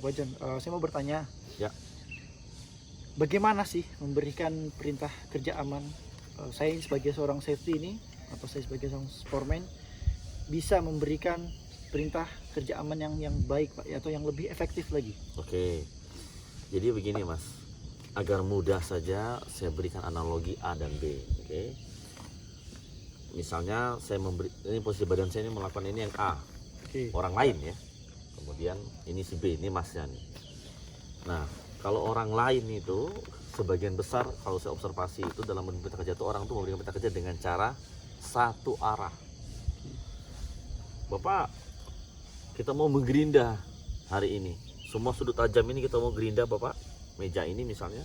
Pak John, saya mau bertanya, Ya. bagaimana sih memberikan perintah kerja aman? Saya sebagai seorang safety ini, atau saya sebagai seorang sportman, bisa memberikan perintah kerja aman yang baik, Pak, atau yang lebih efektif lagi. Oke. Jadi begini Mas, agar mudah saja saya berikan analogi A dan B. Oke. Misalnya saya memberi, ini posisi badan saya ini melakukan ini yang A, Oke. orang lain ya. Kemudian ini si B, ini Masnya nih. Nah, kalau orang lain itu sebagian besar kalau saya observasi itu dalam memberi perintah kerja itu orang tuh memberikan perintah kerja dengan cara satu arah. Bapak, kita mau menggerinda hari ini. Semua sudut tajam ini kita mau gerinda Bapak. Meja ini misalnya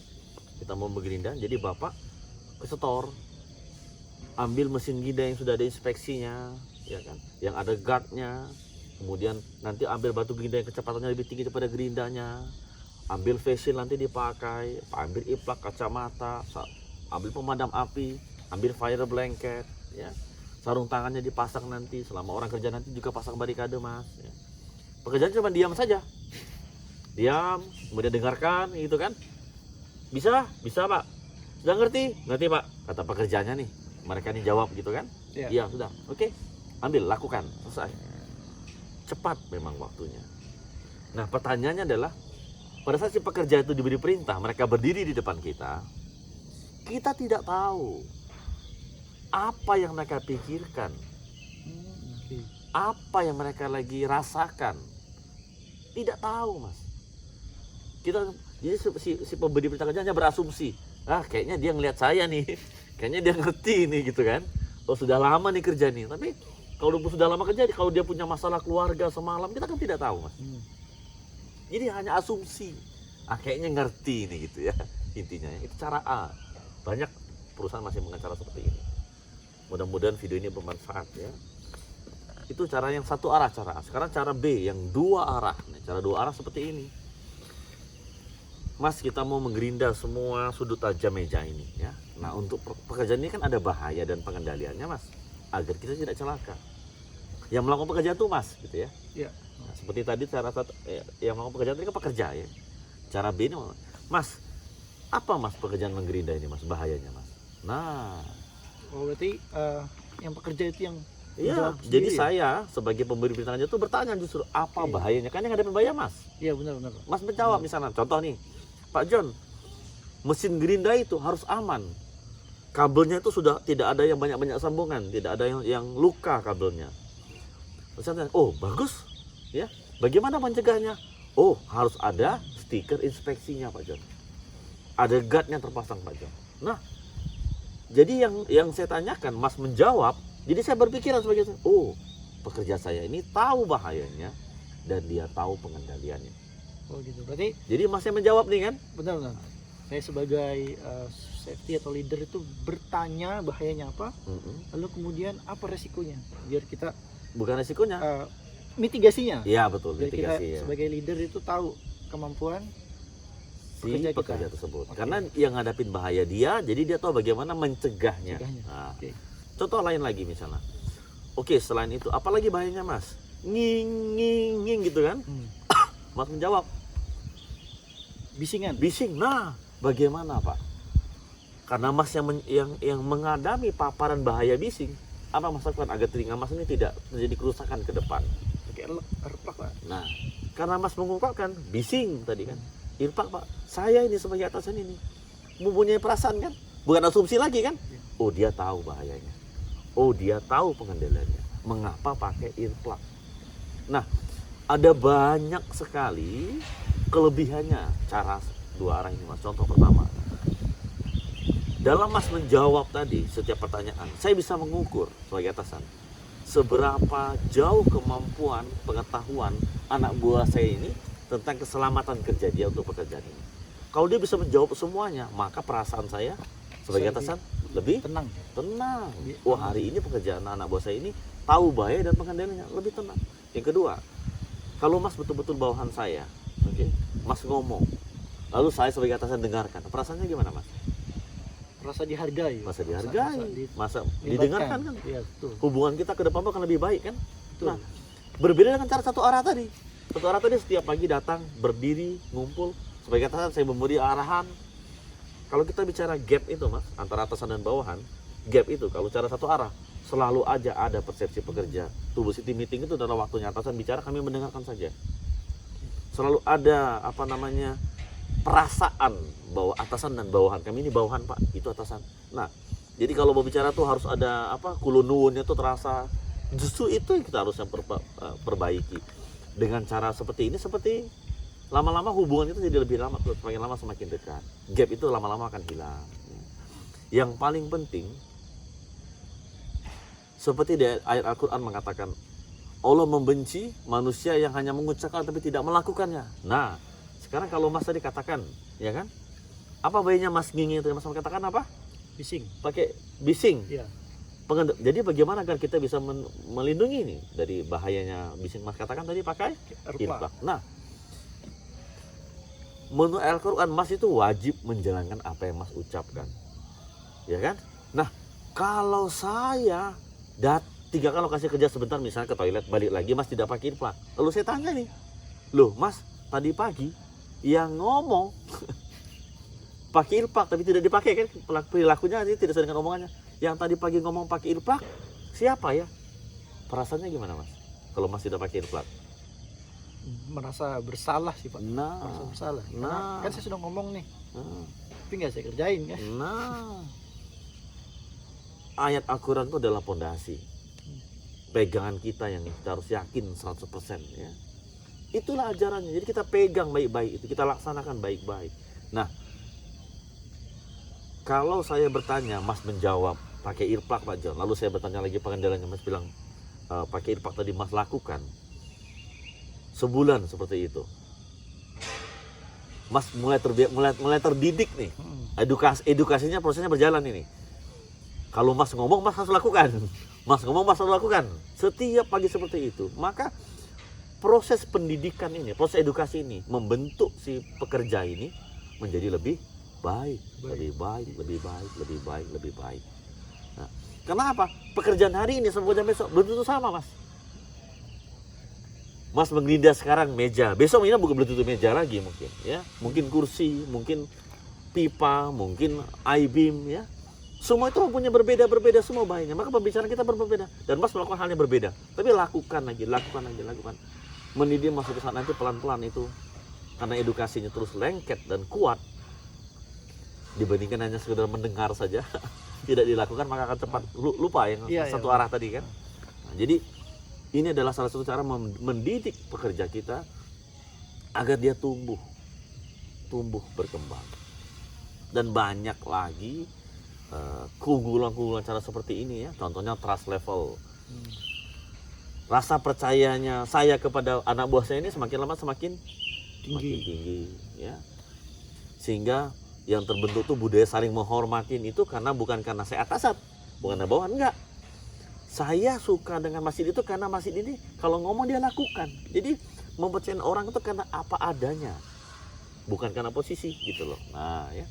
kita mau menggerinda. Jadi Bapak ke setor, ambil mesin gerinda yang sudah ada inspeksinya, ya kan? Yang ada guardnya. Kemudian nanti ambil batu gerinda yang kecepatannya lebih tinggi daripada gerindanya. Ambil face shield nanti dipakai, ambil iplak, kacamata, ambil pemadam api, ambil fire blanket, ya. Sarung tangannya dipasang nanti, selama orang kerja nanti juga pasang barikade Mas. Ya. Pekerjaan cuma diam saja, diam, kemudian dengarkan, gitu kan? Bisa Pak. Sudah ngerti? Ngerti Pak. Kata pekerjaannya nih, mereka nih jawab gitu kan? Ya. Iya sudah, oke. Ambil, lakukan, selesai. Cepat memang waktunya. Nah pertanyaannya adalah, pada saat si pekerja itu diberi perintah, mereka berdiri di depan kita tidak tahu apa yang mereka pikirkan, Oke. apa yang mereka lagi rasakan. Tidak tahu Mas. Jadi si pemberi perintah kerja hanya berasumsi, kayaknya dia ngelihat saya nih, kayaknya dia ngerti nih gitu kan. Oh sudah lama nih kerja nih, tapi kalau sudah lama kerja, kalau dia punya masalah keluarga semalam, kita kan tidak tahu Mas. Jadi hanya asumsi, kayaknya ngerti nih gitu ya. Intinya itu cara A. Banyak perusahaan masih mengenal cara seperti ini. Mudah-mudahan video ini bermanfaat ya. Itu cara yang satu arah, cara A. Sekarang cara B yang dua arah. Cara dua arah seperti ini. Mas, kita mau menggerinda semua sudut tajam meja ini ya. Nah untuk pekerjaan ini kan ada bahaya dan pengendaliannya Mas, agar kita tidak celaka. Yang melakukan pekerjaan itu Mas gitu ya. Ya. Nah, seperti tadi cara yang melakukan pekerjaan itu kan pekerja ya. Cara B ini Mas, apa Mas pekerjaan menggerinda ini Mas, bahayanya Mas? Nah, berarti yang pekerja itu yang iya, menjawab jadi sendiri, saya sebagai pemberi perintah kerja itu bertanya justru apa bahayanya, kan yang ada bahaya Mas. ya? Iya benar. Mas menjawab misalnya, contoh nih, Pak John, mesin gerinda itu harus aman. Kabelnya itu sudah tidak ada yang banyak-banyak sambungan, tidak ada yang luka kabelnya. Misalnya, oh bagus, ya. Bagaimana mencegahnya? Oh harus ada stiker inspeksinya Pak John. Ada guardnya terpasang Pak John. Nah, jadi yang saya tanyakan, Mas menjawab. Jadi saya berpikiran sebagai, oh pekerja saya ini tahu bahayanya dan dia tahu pengendaliannya. Oh gitu. Berarti Jadi Mas yang menjawab nih kan? benar. Saya sebagai safety atau leader itu bertanya bahayanya apa, lalu kemudian apa resikonya, biar kita Bukan resikonya. mitigasinya. Iya betul, Biar kita mitigasi ya. sebagai leader itu tahu kemampuan Si pekerja kita. pekerja tersebut. Oke. Karena yang ngadapin bahaya dia, jadi dia tahu bagaimana mencegahnya. Mencegahnya. Nah, Oke. contoh lain lagi misalnya. Oke, selain itu, apalagi bahayanya Mas? Nging gitu kan? Mas menjawab, Bisingan. bising. Nah, bagaimana Pak? Karena Mas yang mengadami paparan bahaya bising, apa Mas lakukan agar telinga Mas ini tidak terjadi kerusakan ke depan? Oke, replak Pak. Nah, karena Mas mengungkapkan bising tadi kan, Irpak Pak, saya ini sebagai atasan ini mempunyai perasaan kan, bukan asumsi lagi kan? Oh dia tahu bahayanya, oh dia tahu pengendaliannya, mengapa pakai earplug? Nah, ada banyak sekali kelebihannya cara dua arah ini Mas. Contoh pertama, dalam Mas menjawab tadi setiap pertanyaan, saya bisa mengukur sebagai atasan seberapa jauh kemampuan pengetahuan anak buah saya ini tentang keselamatan kerja dia untuk pekerjaan ini. Kalau dia bisa menjawab semuanya, maka perasaan saya sebagai atasan lebih Tenang. Wah hari ini pekerjaan anak buah saya ini tahu bahaya dan pengendaliannya, lebih tenang. Yang kedua, kalau Mas betul-betul bawahan saya, oke, Mas ngomong, lalu saya sebagai atasan dengarkan, perasaannya gimana Mas? Merasa dihargai. Masa dihargai, masa dilibatkan. didengarkan kan? Iya betul. Hubungan kita ke depan akan lebih baik kan? Betul. Nah, berbeda dengan cara satu arah tadi. Satu arah tadi setiap pagi datang, berdiri, ngumpul. Sebagai atasan saya memberi arahan. Kalau kita bicara gap itu mas, antara atasan dan bawahan, gap itu kalau cara satu arah, selalu aja ada persepsi pekerja. Tubuh City meeting itu adalah waktunya atasan bicara, kami mendengarkan saja. Selalu ada perasaan bahwa atasan dan bawahan, kami ini bawahan pak, itu atasan. Nah, jadi kalau mau bicara tuh harus ada kulununnya tuh terasa. Justru itu yang kita harusnya perbaiki. Dengan cara seperti ini, seperti lama-lama hubungan itu jadi lebih lama, semakin lama semakin dekat. Gap itu lama-lama akan hilang. Yang paling penting, seperti di ayat Al-Quran mengatakan, Allah membenci manusia yang hanya mengucapkan tapi tidak melakukannya. Nah, sekarang kalau Mas tadi katakan, ya kan? Apa bayinya Mas Gingi itu? Mas katakan apa? Bising. Pakai bising. Iya. Jadi bagaimana agar kita bisa melindungi ini dari bahayanya bising? Mas katakan tadi pakai irplak. Nah, menurut Al-Quran Mas itu wajib menjalankan apa yang Mas ucapkan, ya kan? Nah, kalau saya 3 kali kasih kerja sebentar, misalnya ke toilet, balik lagi Mas tidak pakai irplak. Lalu saya tanya nih, loh Mas tadi pagi yang ngomong pakai irplak tapi tidak dipakai kan, perilakunya tidak sesuai dengan omongannya. Yang tadi pagi ngomong pakai irplak siapa ya? Perasaannya gimana Mas? Kalau Mas tidak pakai irplak? Merasa bersalah sih Pak. Merasa bersalah. Karena kan saya sudah ngomong nih. Tapi nggak saya kerjain kan. Ayat Al-Quran itu adalah pondasi. Pegangan kita yang kita harus yakin 100% ya. Itulah ajarannya. Jadi kita pegang baik-baik itu, kita laksanakan baik-baik. Nah, kalau saya bertanya, Mas menjawab pakai irplak Pak John. Lalu saya bertanya lagi pengendaliannya, Mas bilang pakai irplak tadi Mas lakukan. Sebulan seperti itu. Mas mulai terdidik nih. Edukasinya prosesnya berjalan ini. Kalau Mas ngomong, Mas harus lakukan. Mas ngomong, Mas harus lakukan. Setiap pagi seperti itu. Maka proses pendidikan ini, proses edukasi ini membentuk si pekerja ini menjadi lebih baik. Nah, kenapa? Pekerjaan hari ini sama besok belum tentu sama Mas. Mas menggerinda sekarang meja, besok ini bukan belum tentu meja lagi mungkin, ya. Mungkin kursi, mungkin pipa, mungkin I-beam, ya. Semua itu punya berbeda semua bahannya. Maka pembicaraan kita berbeda. Dan Mas melakukan hal yang berbeda. Tapi lakukan lagi. Mendidik masuk ke sana nanti pelan-pelan itu. Karena edukasinya terus lengket dan kuat. Dibandingkan hanya sekedar mendengar saja. Tidak dilakukan maka akan cepat lupa yang satu arah tadi kan. Nah, jadi ini adalah salah satu cara mendidik pekerja kita agar dia tumbuh berkembang. Dan banyak lagi keunggulan cara seperti ini ya. Contohnya trust level. Rasa percayanya saya kepada anak buah saya ini semakin lama semakin tinggi ya. Sehingga yang terbentuk tuh budaya saling menghormatin itu bukan karena saya atasan, bukan karena bawahan, enggak. Saya suka dengan masjid itu karena masjid ini kalau ngomong dia lakukan. Jadi mempercayain orang itu karena apa adanya, bukan karena posisi gitu loh. Nah ya.